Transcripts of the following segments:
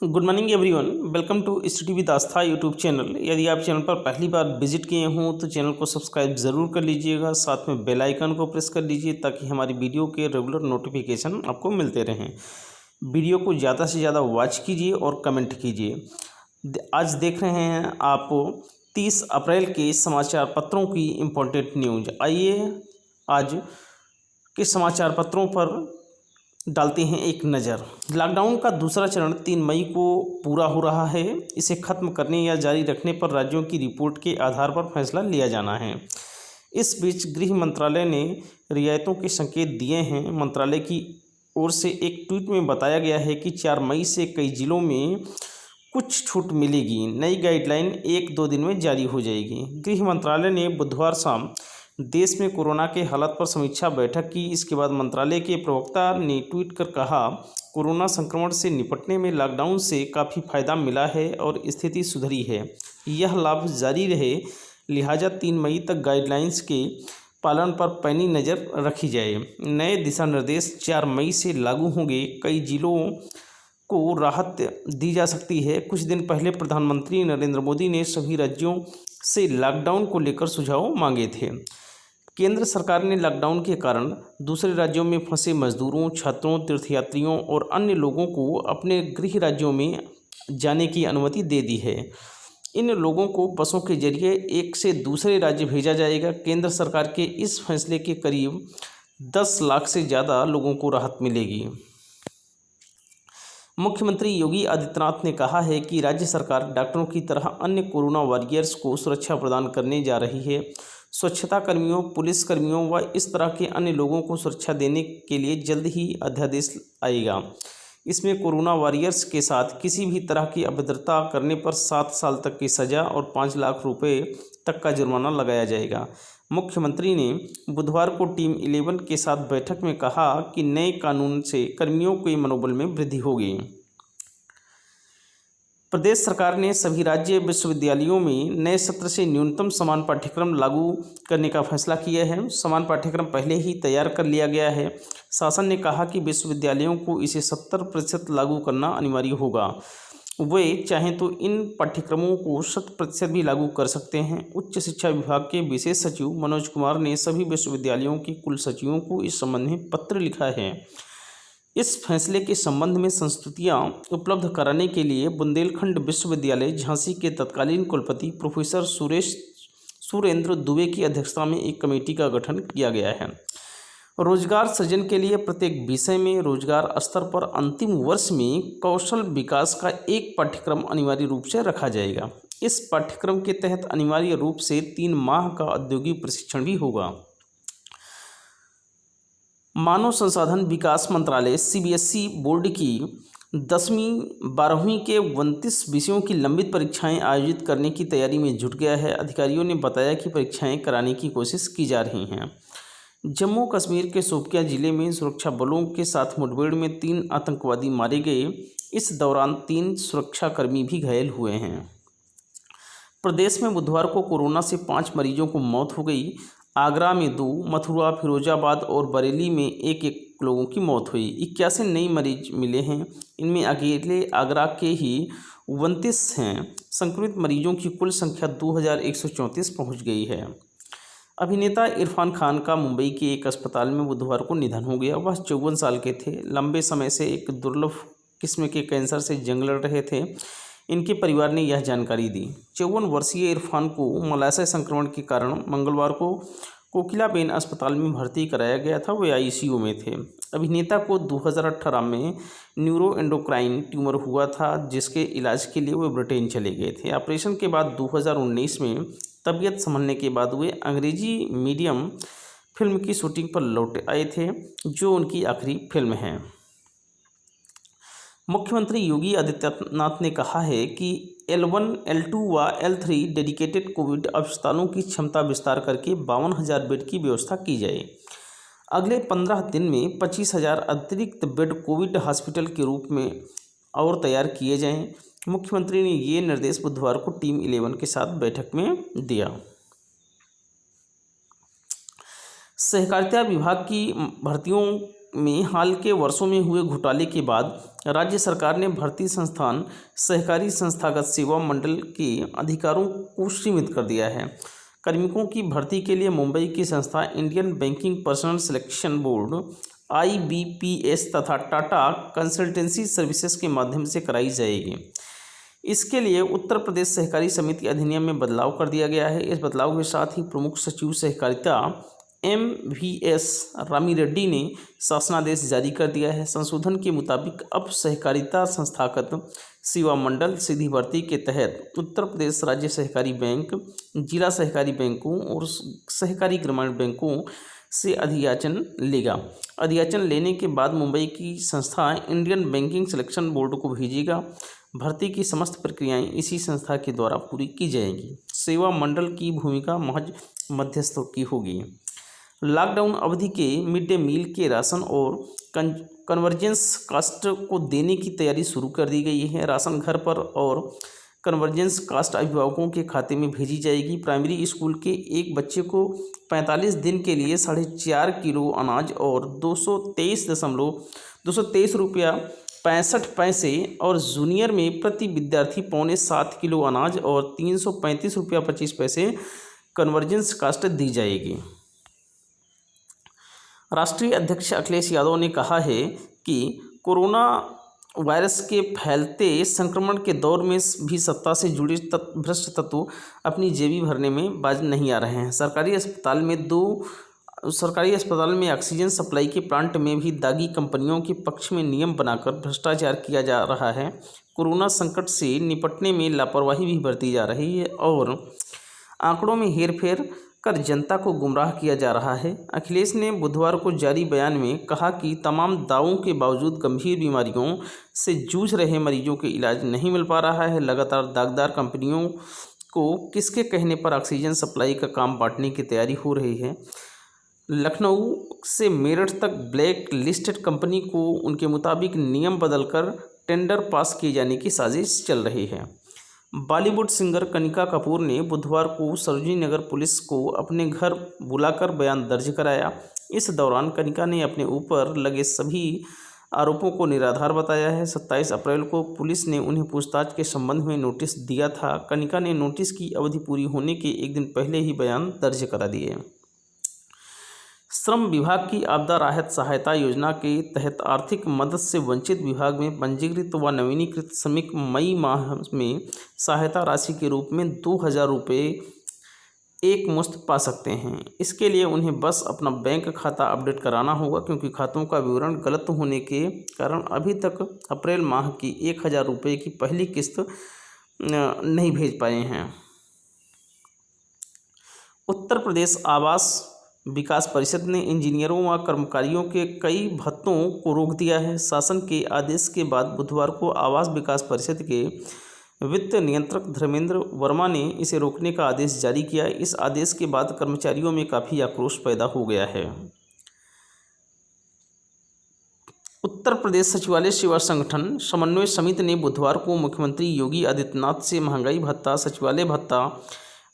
Good morning everyone. Welcome to study with Aastha YouTube channel. यदि आप channel पर पहली बार विजिट किए हों तो चैनल को सब्सक्राइब ज़रूर कर लीजिएगा, साथ में बेल आइकन को प्रेस कर लीजिए ताकि हमारी वीडियो के रेगुलर नोटिफिकेशन आपको मिलते रहें। वीडियो को ज़्यादा से ज़्यादा वॉच कीजिए और कमेंट कीजिए। आज देख रहे हैं आप 30 अप्रैल के समाचार पत्रों की इम्पोर्टेंट न्यूज। आइए आज के समाचार पत्रों पर डालते हैं एक नज़र। लॉकडाउन का दूसरा चरण 3 मई को पूरा हो रहा है। इसे खत्म करने या जारी रखने पर राज्यों की रिपोर्ट के आधार पर फैसला लिया जाना है। इस बीच गृह मंत्रालय ने रियायतों के संकेत दिए हैं। मंत्रालय की ओर से एक ट्वीट में बताया गया है कि 4 मई से कई जिलों में कुछ छूट मिलेगी। नई गाइडलाइन 1-2 दिन में जारी हो जाएगी। गृह मंत्रालय ने बुधवार शाम देश में कोरोना के हालात पर समीक्षा बैठक की। इसके बाद मंत्रालय के प्रवक्ता ने ट्वीट कर कहा, कोरोना संक्रमण से निपटने में लॉकडाउन से काफ़ी फायदा मिला है और स्थिति सुधरी है। यह लाभ जारी रहे, लिहाजा 3 मई तक गाइडलाइंस के पालन पर पैनी नज़र रखी जाए। नए दिशा निर्देश 4 मई से लागू होंगे। कई जिलों को राहत दी जा सकती है। कुछ दिन पहले प्रधानमंत्री नरेंद्र मोदी ने सभी राज्यों से लॉकडाउन को लेकर सुझाव मांगे थे। केंद्र सरकार ने लॉकडाउन के कारण दूसरे राज्यों में फंसे मजदूरों, छात्रों, तीर्थयात्रियों और अन्य लोगों को अपने गृह राज्यों में जाने की अनुमति दे दी है। इन लोगों को बसों के जरिए एक से दूसरे राज्य भेजा जाएगा। केंद्र सरकार के इस फैसले के करीब 10 लाख से ज़्यादा लोगों को राहत मिलेगी। मुख्यमंत्री योगी आदित्यनाथ ने कहा है कि राज्य सरकार डॉक्टरों की तरह अन्य कोरोना वॉरियर्स को सुरक्षा प्रदान करने जा रही है। स्वच्छता कर्मियों, पुलिस कर्मियों व इस तरह के अन्य लोगों को सुरक्षा देने के लिए जल्द ही अध्यादेश आएगा। इसमें कोरोना वॉरियर्स के साथ किसी भी तरह की अभद्रता करने पर 7 साल तक की सज़ा और 5 लाख रुपए तक का जुर्माना लगाया जाएगा। मुख्यमंत्री ने बुधवार को टीम 11 के साथ बैठक में कहा कि नए कानून से कर्मियों के मनोबल में वृद्धि होगी। प्रदेश सरकार ने सभी राज्य विश्वविद्यालयों में नए सत्र से न्यूनतम समान पाठ्यक्रम लागू करने का फैसला किया है। समान पाठ्यक्रम पहले ही तैयार कर लिया गया है। शासन ने कहा कि विश्वविद्यालयों को इसे 70% लागू करना अनिवार्य होगा। वे चाहें तो इन पाठ्यक्रमों को 100% भी लागू कर सकते हैं। उच्च शिक्षा विभाग के विशेष सचिव मनोज कुमार ने सभी विश्वविद्यालयों के कुल सचिवों को इस संबंध में पत्र लिखा है। इस फैसले के संबंध में संस्तुतियां उपलब्ध कराने के लिए बुंदेलखंड विश्वविद्यालय झांसी के तत्कालीन कुलपति प्रोफेसर सुरेंद्र दुबे की अध्यक्षता में एक कमेटी का गठन किया गया है। रोजगार सृजन के लिए प्रत्येक विषय में रोजगार स्तर पर अंतिम वर्ष में कौशल विकास का एक पाठ्यक्रम अनिवार्य रूप से रखा जाएगा। इस पाठ्यक्रम के तहत अनिवार्य रूप से 3 माह का औद्योगिक प्रशिक्षण भी होगा। मानव संसाधन विकास मंत्रालय सीबीएसई बोर्ड की 10वीं 12वीं के 29 विषयों की लंबित परीक्षाएं आयोजित करने की तैयारी में जुट गया है। अधिकारियों ने बताया कि परीक्षाएं कराने की कोशिश की जा रही हैं। जम्मू कश्मीर के शोपियां जिले में सुरक्षा बलों के साथ मुठभेड़ में 3 आतंकवादी मारे गए। इस दौरान 3 सुरक्षाकर्मी भी घायल हुए हैं। प्रदेश में बुधवार को कोरोना से 5 मरीजों को मौत हो गई। आगरा में 2, मथुरा, फिरोजाबाद और बरेली में 1-1 लोगों की मौत हुई। 81 नए मरीज मिले हैं। इनमें अकेले आगरा के ही 29 हैं। संक्रमित मरीजों की कुल संख्या 2134 पहुंच गई है। अभिनेता इरफान खान का मुंबई के एक अस्पताल में बुधवार को निधन हो गया। वह 54 साल के थे। लंबे समय से एक दुर्लभ किस्म के कैंसर से जंग लड़ रहे थे। इनके परिवार ने यह जानकारी दी। 54 वर्षीय इरफान को मलाशय संक्रमण के कारण मंगलवार को कोकिलाबेन अस्पताल में भर्ती कराया गया था। वे आईसीयू में थे। अभिनेता को 2018 में न्यूरोएंडोक्राइन ट्यूमर हुआ था, जिसके इलाज के लिए वे ब्रिटेन चले गए थे। ऑपरेशन के बाद 2019 में तबीयत संभलने के बाद वे अंग्रेजी मीडियम फिल्म की शूटिंग पर लौट आए थे, जो उनकी आखिरी फिल्म है। मुख्यमंत्री योगी आदित्यनाथ ने कहा है कि L1, L2 व L3 डेडिकेटेड कोविड अस्पतालों की क्षमता विस्तार करके 52,000 बेड की व्यवस्था की जाए। अगले 15 दिन में 25,000 अतिरिक्त बेड कोविड हॉस्पिटल के रूप में और तैयार किए जाएं। मुख्यमंत्री ने ये निर्देश बुधवार को टीम 11 के साथ बैठक में दिया। सहकारिता विभाग की भर्तियों में हाल के वर्षों में हुए घोटाले के बाद राज्य सरकार ने भर्ती संस्थान सहकारी संस्थागत सेवा मंडल के अधिकारों को सीमित कर दिया है। कार्मिकों की भर्ती के लिए मुंबई की संस्था Indian banking personal selection board IBPS तथा टाटा कंसल्टेंसी सर्विसेज के माध्यम से कराई जाएगी। इसके लिए उत्तर प्रदेश सहकारी समिति अधिनियम में बदलाव कर दिया गया है। इस बदलाव के साथ ही प्रमुख सचिव सहकारिता MVS रामी रेड्डी ने शासनादेश जारी कर दिया है। संशोधन के मुताबिक अब सहकारिता संस्थागत सेवा मंडल सीधी भर्ती के तहत उत्तर प्रदेश राज्य सहकारी बैंक, जिला सहकारी बैंकों और सहकारी ग्रामीण बैंकों से अधियाचन लेगा। अधियाचन लेने के बाद मुंबई की संस्था इंडियन बैंकिंग सिलेक्शन बोर्ड को भेजेगा। भर्ती की समस्त प्रक्रियाएं इसी संस्था के द्वारा पूरी की जाएंगी। सेवा मंडल की भूमिका महज मध्यस्थों की होगी। लॉकडाउन अवधि के मिड डे मील के राशन और कन्वर्जेंस कास्ट को देने की तैयारी शुरू कर दी गई है। राशन घर पर और कन्वर्जेंस कास्ट अभिभावकों के खाते में भेजी जाएगी। प्राइमरी स्कूल के एक बच्चे को 45 दिन के लिए 4.5 किलो अनाज और 223 रुपया 65 पैसे और जूनियर में प्रति विद्यार्थी 6.25 किलो अनाज और 335 रुपया 25 पैसे कन्वर्जेंस कास्ट दी जाएगी। राष्ट्रीय अध्यक्ष अखिलेश यादव ने कहा है कि कोरोना वायरस के फैलते संक्रमण के दौर में भी सत्ता से जुड़े भ्रष्ट तत्व अपनी जेबी भरने में बाज नहीं आ रहे हैं। सरकारी अस्पताल में ऑक्सीजन सप्लाई के प्लांट में भी दागी कंपनियों के पक्ष में नियम बनाकर भ्रष्टाचार किया जा रहा है। कोरोना संकट से निपटने में लापरवाही भी बरती जा रही है और आंकड़ों में हेरफेर कर जनता को गुमराह किया जा रहा है। अखिलेश ने बुधवार को जारी बयान में कहा कि तमाम दावों के बावजूद गंभीर बीमारियों से जूझ रहे मरीजों के इलाज नहीं मिल पा रहा है। लगातार दागदार कंपनियों को किसके कहने पर ऑक्सीजन सप्लाई का काम बांटने की तैयारी हो रही है। लखनऊ से मेरठ तक ब्लैक लिस्टेड कंपनी को उनके मुताबिक नियम बदलकर टेंडर पास किए जाने की साजिश चल रही है। बॉलीवुड सिंगर कनिका कपूर ने बुधवार को सरोजिनी नगर पुलिस को अपने घर बुलाकर बयान दर्ज कराया। इस दौरान कनिका ने अपने ऊपर लगे सभी आरोपों को निराधार बताया है। 27 अप्रैल को पुलिस ने उन्हें पूछताछ के संबंध में नोटिस दिया था। कनिका ने नोटिस की अवधि पूरी होने के एक दिन पहले ही बयान दर्ज करा दिए। श्रम विभाग की आपदा राहत सहायता योजना के तहत आर्थिक मदद से वंचित विभाग में पंजीकृत व नवीनीकृत श्रमिक मई माह में सहायता राशि के रूप में 2,000 रुपये एक मुश्त पा सकते हैं। इसके लिए उन्हें बस अपना बैंक खाता अपडेट कराना होगा, क्योंकि खातों का विवरण गलत होने के कारण अभी तक अप्रैल माह की 1,000 रुपये की पहली किस्त नहीं भेज पाए हैं। उत्तर प्रदेश आवास विकास परिषद ने इंजीनियरों व कर्मचारियों के कई भत्तों को रोक दिया है। शासन के आदेश के बाद बुधवार को आवास विकास परिषद के वित्त नियंत्रक धर्मेंद्र वर्मा ने इसे रोकने का आदेश जारी किया। इस आदेश के बाद कर्मचारियों में काफ़ी आक्रोश पैदा हो गया है। उत्तर प्रदेश सचिवालय सेवा संगठन समन्वय समिति ने बुधवार को मुख्यमंत्री योगी आदित्यनाथ से महंगाई भत्ता, सचिवालय भत्ता,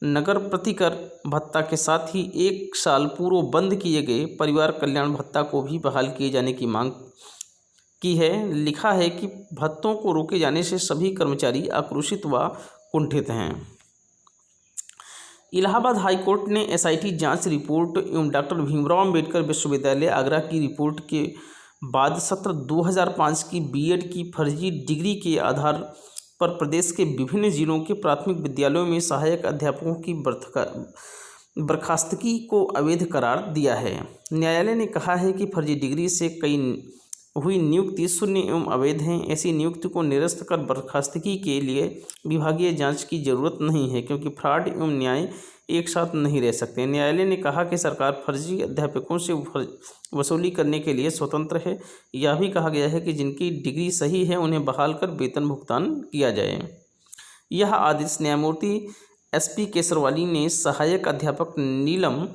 नगर प्रतिकर भत्ता के साथ ही 1 साल पूर्व बंद किए गए परिवार कल्याण भत्ता को भी बहाल किए जाने की मांग की है। लिखा है कि भत्तों को रोके जाने से सभी कर्मचारी आक्रोशित व कुंठित हैं। इलाहाबाद हाईकोर्ट ने SIT जांच रिपोर्ट एवं डॉक्टर भीमराव अंबेडकर विश्वविद्यालय आगरा की रिपोर्ट के बाद सत्र 2005 की BEd की फर्जी डिग्री के आधार पर प्रदेश के विभिन्न जिलों के प्राथमिक विद्यालयों में सहायक अध्यापकों की बर्खास्तगी को अवैध करार दिया है। न्यायालय ने कहा है कि फर्जी डिग्री से कई हुई नियुक्ति शून्य एवं अवैध हैं। ऐसी नियुक्ति को निरस्त कर बर्खास्तगी के लिए विभागीय जांच की जरूरत नहीं है, क्योंकि फ्रॉड एवं न्याय एक साथ नहीं रह सकते। न्यायालय ने कहा कि सरकार फर्जी अध्यापकों से वसूली करने के लिए स्वतंत्र है। यह भी कहा गया है कि जिनकी डिग्री सही है उन्हें बहाल कर वेतन भुगतान किया जाए। यह आदेश न्यायमूर्ति SP केसरवाली ने सहायक अध्यापक नीलम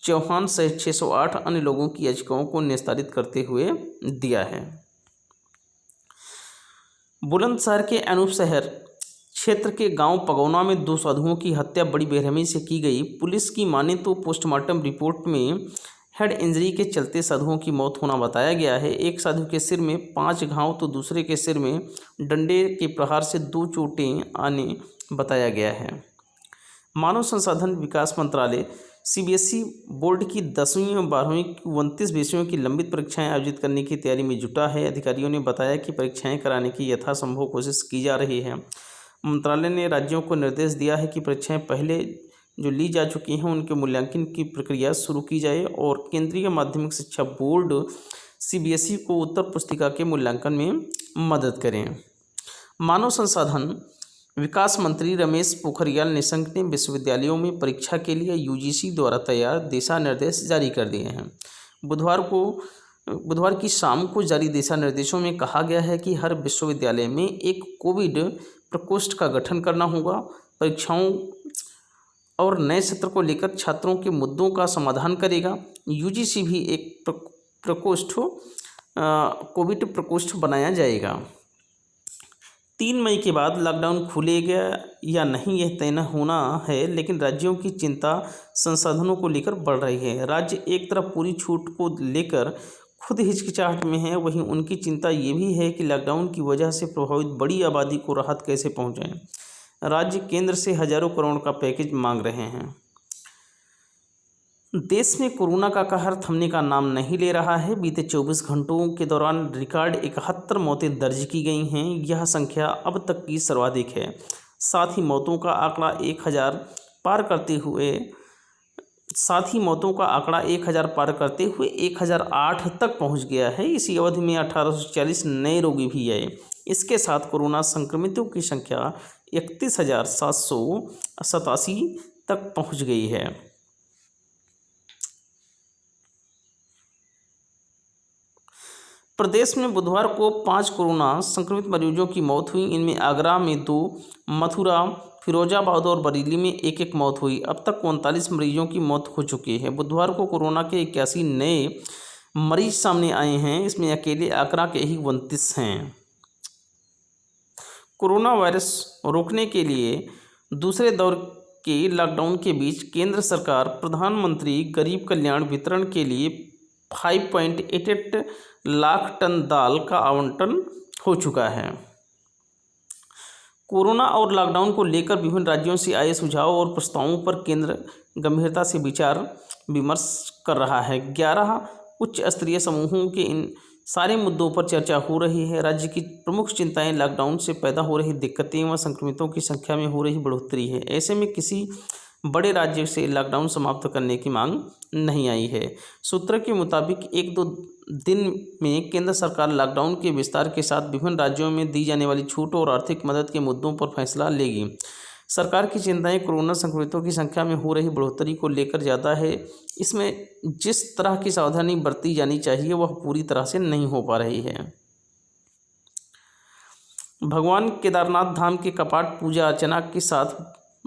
चौहान सहित 608 अन्य लोगों की याचिकाओं को निस्तारित करते हुए दिया है। बुलंदशहर के अनूप शहर क्षेत्र के गांव पगौना में 2 साधुओं की हत्या बड़ी बेरहमी से की गई। पुलिस की माने तो पोस्टमार्टम रिपोर्ट में हेड इंजरी के चलते साधुओं की मौत होना बताया गया है। एक साधु के सिर में 5 घाव तो दूसरे के सिर में डंडे के प्रहार से 2 चोटें आने बताया गया है। मानव संसाधन विकास मंत्रालय सीबीएसई बोर्ड की 10वीं और 12वीं की 29 विषयों की लंबित परीक्षाएं आयोजित करने की तैयारी में जुटा है। अधिकारियों ने बताया कि परीक्षाएं कराने की यथासंभव कोशिश की जा रही है। मंत्रालय ने राज्यों को निर्देश दिया है कि परीक्षाएं पहले जो ली जा चुकी हैं उनके मूल्यांकन की प्रक्रिया शुरू की जाए और केंद्रीय माध्यमिक शिक्षा बोर्ड सीबीएसई को उत्तर पुस्तिका के मूल्यांकन में मदद करें। मानव संसाधन विकास मंत्री रमेश पोखरियाल निशंक ने विश्वविद्यालयों में परीक्षा के लिए यूजीसी द्वारा तैयार दिशा निर्देश जारी कर दिए हैं। बुधवार की शाम को जारी दिशा निर्देशों में कहा गया है कि हर विश्वविद्यालय में एक कोविड प्रकोष्ठ का गठन करना होगा। परीक्षाओं और नए सत्र को लेकर छात्रों के मुद्दों का समाधान करेगा। यूजीसी भी एक कोविड प्रकोष्ठ बनाया जाएगा। 3 मई के बाद लॉकडाउन खुलेगा या नहीं यह तय न होना है, लेकिन राज्यों की चिंता संसाधनों को लेकर बढ़ रही है। राज्य एक तरफ पूरी छूट को लेकर खुद हिचकिचाहट में है, वहीं उनकी चिंता ये भी है कि लॉकडाउन की वजह से प्रभावित बड़ी आबादी को राहत कैसे पहुंचाएं। राज्य केंद्र से हजारों करोड़ का पैकेज मांग रहे हैं। देश में कोरोना का कहर थमने का नाम नहीं ले रहा है। बीते 24 घंटों के दौरान रिकॉर्ड 71 मौतें दर्ज की गई हैं। यह संख्या अब तक की सर्वाधिक है। साथ ही मौतों का आंकड़ा 1000 पार करते हुए 1008 तक पहुंच गया है। इसी अवधि में 1840 नए रोगी भी आए। इसके साथ कोरोना संक्रमितों की संख्या 31,787 तक पहुंच गई है। प्रदेश में बुधवार को 5 कोरोना संक्रमित मरीजों की मौत हुई। इनमें आगरा में 2, मथुरा, फिरोजाबाद और बरेली में 1-1 मौत हुई। अब तक 39 मरीजों की मौत हो चुकी है। बुधवार को कोरोना के 81 नए मरीज सामने आए हैं। इसमें अकेले आगरा के ही 29 हैं। कोरोना वायरस रोकने के लिए दूसरे दौर के लॉकडाउन के बीच केंद्र सरकार प्रधानमंत्री गरीब कल्याण वितरण के लिए 5.88 लाख टन दाल का आवंटन हो चुका है। कोरोना और लॉकडाउन को लेकर विभिन्न राज्यों से आए सुझाव और प्रस्तावों पर केंद्र गंभीरता से विचार विमर्श कर रहा है। 11 उच्च स्तरीय समूहों के इन सारे मुद्दों पर चर्चा हो रही है। राज्य की प्रमुख चिंताएं लॉकडाउन से पैदा हो रही दिक्कतें व संक्रमितों की संख्या में हो रही बढ़ोतरी है। ऐसे में किसी बड़े राज्य से लॉकडाउन समाप्त करने की मांग नहीं आई है। सूत्रों के मुताबिक 1-2 दिन में केंद्र सरकार लॉकडाउन के विस्तार के साथ विभिन्न राज्यों में दी जाने वाली छूट और आर्थिक मदद के मुद्दों पर फैसला लेगी। सरकार की चिंताएं कोरोना संक्रमितों की संख्या में हो रही बढ़ोतरी को लेकर ज़्यादा है। इसमें जिस तरह की सावधानी बरती जानी चाहिए वह पूरी तरह से नहीं हो पा रही है। भगवान केदारनाथ धाम के कपाट पूजा अर्चना के साथ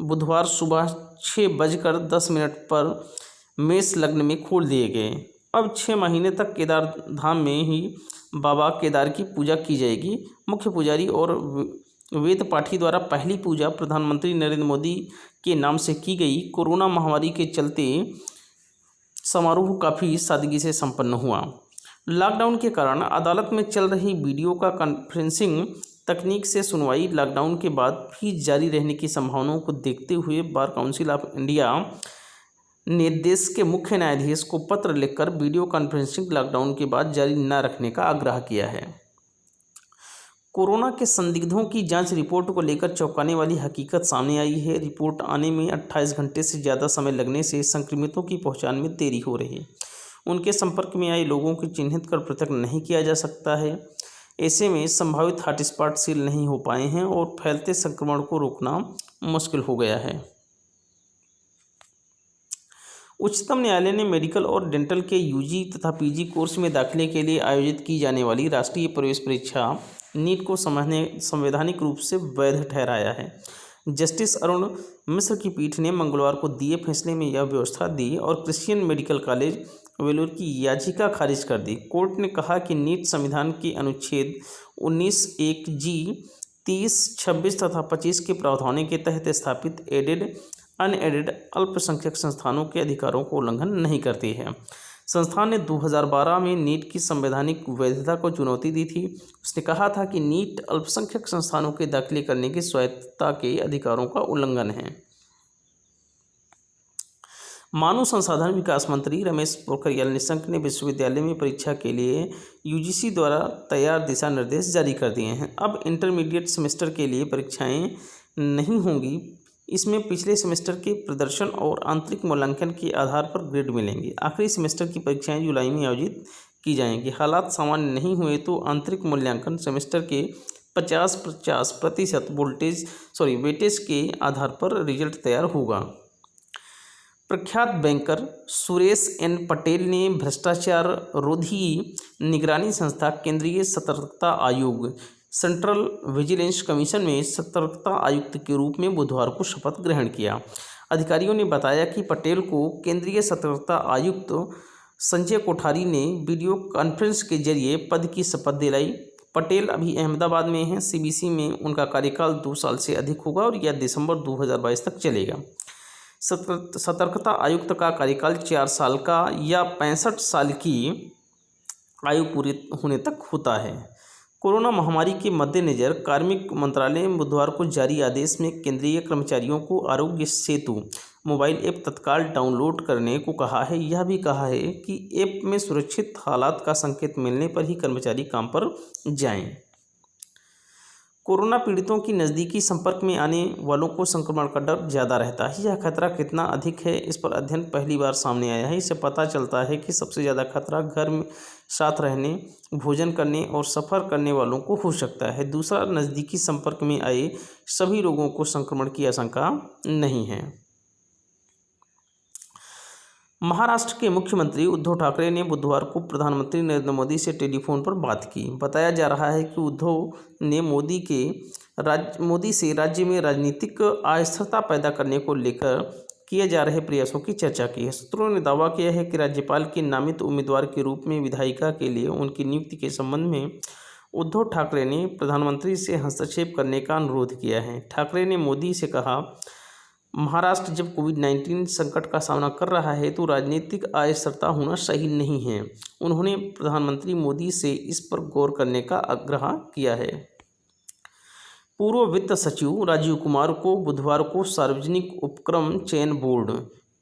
बुधवार सुबह 6:10 पर मेष लग्न में खोल दिए गए। अब 6 महीने तक केदार धाम में ही बाबा केदार की पूजा की जाएगी। मुख्य पुजारी और वेद पाठी द्वारा पहली पूजा प्रधानमंत्री नरेंद्र मोदी के नाम से की गई। कोरोना महामारी के चलते समारोह काफ़ी सादगी से संपन्न हुआ। लॉकडाउन के कारण अदालत में चल रही वीडियो का कॉन्फ्रेंसिंग तकनीक से सुनवाई लॉकडाउन के बाद भी जारी रहने की संभावनाओं को देखते हुए बार काउंसिल ऑफ इंडिया ने देश के मुख्य न्यायाधीश को पत्र लिखकर वीडियो कॉन्फ्रेंसिंग लॉकडाउन के बाद जारी न रखने का आग्रह किया है। कोरोना के संदिग्धों की जांच रिपोर्ट को लेकर चौंकाने वाली हकीकत सामने आई है। रिपोर्ट आने में 28 घंटे से ज़्यादा समय लगने से संक्रमितों की पहचान में देरी हो रही है। उनके संपर्क में आए लोगों को चिन्हित कर पृथक नहीं किया जा सकता है। ऐसे में संभावित हॉटस्पॉट सील नहीं हो पाए हैं और फैलते संक्रमण को रोकना मुश्किल हो गया है। उच्चतम न्यायालय ने मेडिकल और डेंटल के यूजी तथा पीजी कोर्स में दाखिले के लिए आयोजित की जाने वाली राष्ट्रीय प्रवेश परीक्षा नीट को संवैधानिक रूप से वैध ठहराया है। जस्टिस अरुण मिश्र की पीठ ने मंगलवार को दिए फैसले में यह व्यवस्था दी और क्रिश्चियन मेडिकल कॉलेज वेलूर की याचिका खारिज कर दी। कोर्ट ने कहा कि नीट संविधान के अनुच्छेद 19(1)(g), 30, 26 तथा 25 के प्रावधानों के तहत स्थापित एडेड अनएडेड अल्पसंख्यक संस्थानों के अधिकारों को उल्लंघन नहीं करती है। संस्थान ने 2012 में नीट की संवैधानिक वैधता को चुनौती दी थी। उसने कहा था कि नीट अल्पसंख्यक संस्थानों के दाखिले करने की स्वायत्तता के अधिकारों का उल्लंघन है। मानव संसाधन विकास मंत्री रमेश पोखरियाल निशंक ने विश्वविद्यालय में परीक्षा के लिए यूजीसी द्वारा तैयार दिशा निर्देश जारी कर दिए हैं। अब इंटरमीडिएट सेमेस्टर के लिए परीक्षाएं नहीं होंगी। इसमें पिछले सेमेस्टर के प्रदर्शन और आंतरिक मूल्यांकन के आधार पर ग्रेड मिलेंगे। आखिरी सेमेस्टर की परीक्षाएं जुलाई में आयोजित की जाएंगी। हालात सामान्य नहीं हुए तो आंतरिक मूल्यांकन सेमेस्टर के 50% वेटेज के आधार पर रिजल्ट तैयार होगा। प्रख्यात बैंकर सुरेश एन पटेल ने भ्रष्टाचार रोधी निगरानी संस्था केंद्रीय सतर्कता आयोग सेंट्रल विजिलेंस कमीशन में सतर्कता आयुक्त के रूप में बुधवार को शपथ ग्रहण किया। अधिकारियों ने बताया कि पटेल को केंद्रीय सतर्कता आयुक्त संजय कोठारी ने वीडियो कॉन्फ्रेंस के जरिए पद की शपथ दिलाई। पटेल अभी अहमदाबाद में हैं। सीबीसी में उनका कार्यकाल 2 साल से अधिक होगा और यह दिसंबर 2022 तक चलेगा। सतर्कता आयुक्त का कार्यकाल 4 साल का या 65 साल की आयु पूरी होने तक होता है। कोरोना महामारी के मद्देनज़र कार्मिक मंत्रालय ने बुधवार को जारी आदेश में केंद्रीय कर्मचारियों को आरोग्य सेतु मोबाइल ऐप तत्काल डाउनलोड करने को कहा है। यह भी कहा है कि ऐप में सुरक्षित हालात का संकेत मिलने पर ही कर्मचारी काम पर जाएं। कोरोना पीड़ितों की नज़दीकी संपर्क में आने वालों को संक्रमण का डर ज़्यादा रहता है। यह खतरा कितना अधिक है, इस पर अध्ययन पहली बार सामने आया है। इससे पता चलता है कि सबसे ज़्यादा खतरा घर में साथ रहने, भोजन करने और सफ़र करने वालों को हो सकता है। दूसरा, नज़दीकी संपर्क में आए सभी लोगों को संक्रमण की आशंका नहीं है। महाराष्ट्र के मुख्यमंत्री उद्धव ठाकरे ने बुधवार को प्रधानमंत्री नरेंद्र मोदी से टेलीफोन पर बात की। बताया जा रहा है कि उद्धव ने मोदी से राज्य में राजनीतिक अस्थिरता पैदा करने को लेकर किए जा रहे प्रयासों की चर्चा की है। सूत्रों ने दावा किया है कि राज्यपाल के नामित उम्मीदवार के रूप में विधायिका के लिए उनकी नियुक्ति के संबंध में उद्धव ठाकरे ने प्रधानमंत्री से हस्तक्षेप करने का अनुरोध किया है। ठाकरे ने मोदी से कहा, महाराष्ट्र जब कोविड-19 संकट का सामना कर रहा है तो राजनीतिक अस्थिरता होना सही नहीं है। उन्होंने प्रधानमंत्री मोदी से इस पर गौर करने का आग्रह किया है। पूर्व वित्त सचिव राजीव कुमार को बुधवार को सार्वजनिक उपक्रम चयन बोर्ड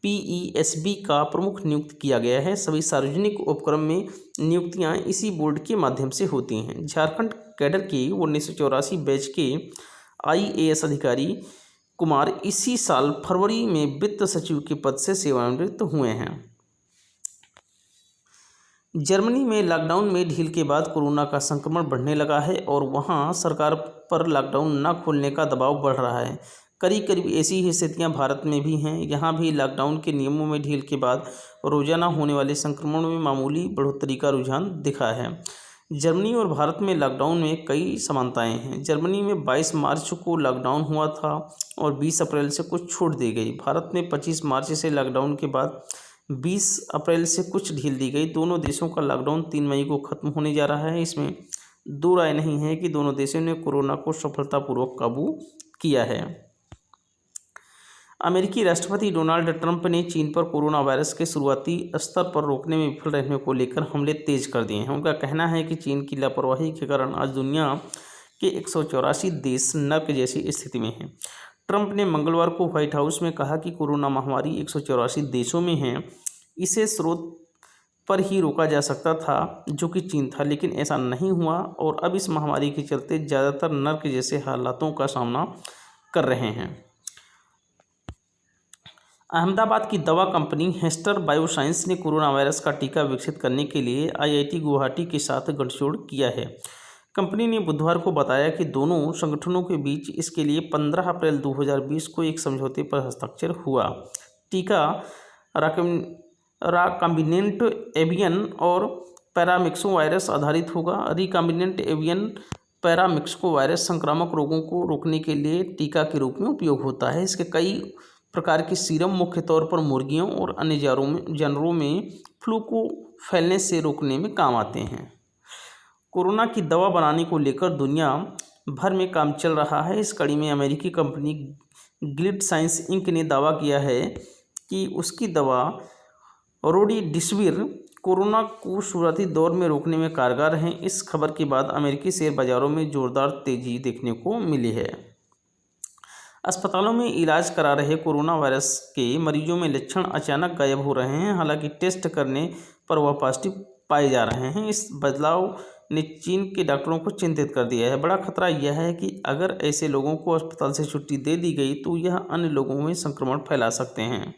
PESB का प्रमुख नियुक्त किया गया है। सभी सार्वजनिक उपक्रम में नियुक्तियां इसी बोर्ड के माध्यम से होती हैं। झारखंड कैडर के 1984 बैच के IAS अधिकारी कुमार इसी साल फरवरी में वित्त सचिव के पद से सेवानिवृत्त हुए हैं। जर्मनी में लॉकडाउन में ढील के बाद कोरोना का संक्रमण बढ़ने लगा है और वहां सरकार पर लॉकडाउन न खोलने का दबाव बढ़ रहा है। करीब ऐसी ही स्थितियां भारत में भी हैं। यहां भी लॉकडाउन के नियमों में ढील के बाद रोजाना होने वाले संक्रमण में मामूली बढ़ोतरी का रुझान दिखा है। जर्मनी और भारत में लॉकडाउन में कई समानताएं हैं। जर्मनी में 22 मार्च को लॉकडाउन हुआ था और 20 अप्रैल से कुछ छूट दी गई। भारत में 25 मार्च से लॉकडाउन के बाद 20 अप्रैल से कुछ ढील दी गई। दोनों देशों का लॉकडाउन 3 मई को खत्म होने जा रहा है। इसमें दो राय नहीं है कि दोनों देशों ने कोरोना को सफलतापूर्वक काबू किया है। अमेरिकी राष्ट्रपति डोनाल्ड ट्रंप ने चीन पर कोरोना वायरस के शुरुआती स्तर पर रोकने में विफल रहने को लेकर हमले तेज कर दिए हैं। उनका कहना है कि चीन की लापरवाही के कारण आज दुनिया के 184 देश नर्क जैसी स्थिति में हैं। ट्रंप ने मंगलवार को व्हाइट हाउस में कहा कि कोरोना महामारी 184 देशों में है। इसे स्रोत पर ही रोका जा सकता था, जो कि चीन था, लेकिन ऐसा नहीं हुआ और अब इस महामारी के चलते ज़्यादातर नर्क जैसे हालातों का सामना कर रहे हैं। अहमदाबाद की दवा कंपनी हेस्टर बायोसाइंस ने कोरोना वायरस का टीका विकसित करने के लिए IIT गुवाहाटी के साथ गठजोड़ किया है। कंपनी ने बुधवार को बताया कि दोनों संगठनों के बीच इसके लिए 15 अप्रैल 2020 को एक समझौते पर हस्ताक्षर हुआ। टीका राकाम्बिनेंट एवियन और पैरामिक्सो वायरस आधारित होगा। रिकाम्बिनेंट एवियन पैरामिक्सो वायरस संक्रामक रोगों को रोकने के लिए टीका के रूप में उपयोग होता है। इसके कई प्रकार के सीरम मुख्य तौर पर मुर्गियों और अन्य जानवरों में फ्लू को फैलने से रोकने में काम आते हैं। कोरोना की दवा बनाने को लेकर दुनिया भर में काम चल रहा है। इस कड़ी में अमेरिकी कंपनी गिलिड साइंस इंक ने दावा किया है कि उसकी दवा रेमडेसिविर कोरोना को शुरुआती दौर में रोकने में कारगर हैं। इस खबर के बाद अमेरिकी शेयर बाजारों में जोरदार तेजी देखने को मिली है। अस्पतालों में इलाज करा रहे कोरोना वायरस के मरीजों में लक्षण अचानक गायब हो रहे हैं, हालांकि टेस्ट करने पर वह पॉजिटिव पाए जा रहे हैं। इस बदलाव ने चीन के डॉक्टरों को चिंतित कर दिया है। बड़ा खतरा यह है कि अगर ऐसे लोगों को अस्पताल से छुट्टी दे दी गई तो यह अन्य लोगों में संक्रमण फैला सकते हैं।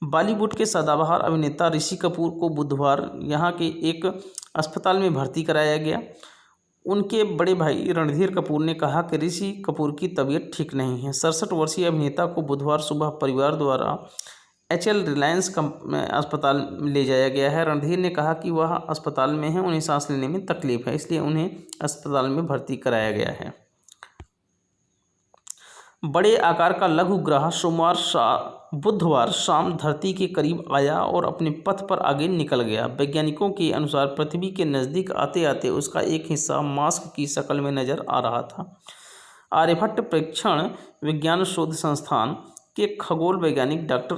बॉलीवुड के सदाबहार अभिनेता ऋषि कपूर को बुधवार यहां के एक अस्पताल में भर्ती कराया गया। उनके बड़े भाई रणधीर कपूर ने कहा कि ऋषि कपूर की तबीयत ठीक नहीं है। 67 वर्षीय अभिनेता को बुधवार सुबह परिवार द्वारा HL रिलायंस अस्पताल ले जाया गया है। रणधीर ने कहा कि वह अस्पताल में है, उन्हें सांस लेने में तकलीफ है, इसलिए उन्हें अस्पताल में भर्ती कराया गया है। बड़े आकार का लघु ग्रह बुधवार शाम धरती के करीब आया और अपने पथ पर आगे निकल गया। वैज्ञानिकों के अनुसार पृथ्वी के नज़दीक आते आते उसका एक हिस्सा मास्क की शक्ल में नजर आ रहा था। आर्यभट्ट प्रेक्षण विज्ञान शोध संस्थान के खगोल वैज्ञानिक डॉक्टर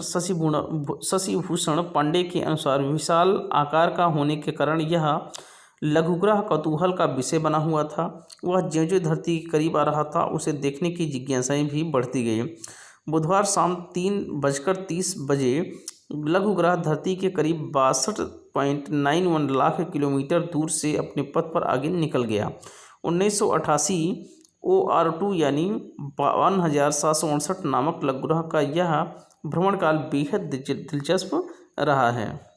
शशिभूषण पांडे के अनुसार विशाल आकार का होने के कारण यह लघुग्रह कौतूहल का विषय बना हुआ था। वह ज्यों-ज्यों धरती के करीब आ रहा था, उसे देखने की जिज्ञासाएं भी बढ़ती गई। बुधवार शाम 3:30 बजे लघुग्रह धरती के करीब 62.91 लाख किलोमीटर दूर से अपने पथ पर आगे निकल गया। 1988 OR2 यानी 52,759 नामक लघुग्रह का यह भ्रमणकाल बेहद दिलचस्प रहा है।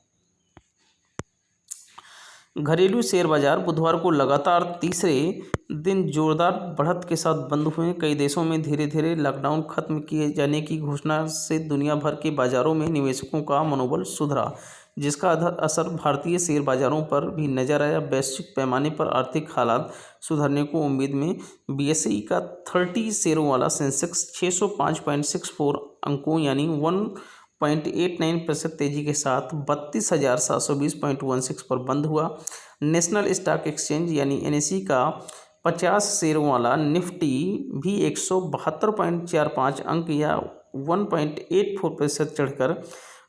घरेलू शेयर बाजार बुधवार को लगातार तीसरे दिन जोरदार बढ़त के साथ बंद हुए। कई देशों में धीरे धीरे लॉकडाउन खत्म किए जाने की घोषणा से दुनिया भर के बाजारों में निवेशकों का मनोबल सुधरा, जिसका असर भारतीय शेयर बाजारों पर भी नजर आया। वैश्विक पैमाने पर आर्थिक हालात सुधरने को उम्मीद में BSE का 30 शेयरों वाला सेंसेक्स 605.64 अंकों यानी 1.89% तेजी के साथ 32,720.16 पर बंद हुआ। नेशनल स्टॉक एक्सचेंज यानी NSE का 50 शेयरों वाला निफ्टी भी 172.45 अंक या 1.84% चढ़कर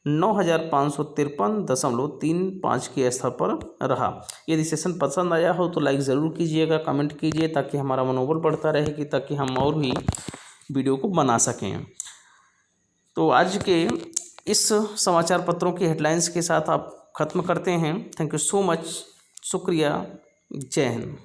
9,553.35 के स्तर पर रहा। यदि सेशन पसंद आया हो तो लाइक ज़रूर कीजिएगा, कमेंट कीजिए ताकि हमारा मनोबल बढ़ता रहेगी, ताकि हम और भी वीडियो को बना सकें। तो आज के इस समाचार पत्रों की हेडलाइंस के साथ आप ख़त्म करते हैं। थैंक यू सो मच, शुक्रिया, जय हिंद।